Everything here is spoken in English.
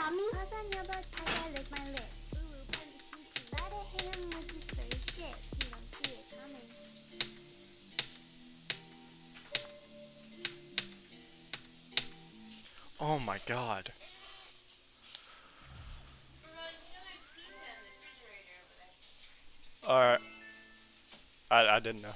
mommy. Cause on your butt, I gotta lick my lips. Ooh, pretty sneaky. Gotta hit him with his first shit. You don't see it coming. Oh my god. Alright. I didn't know.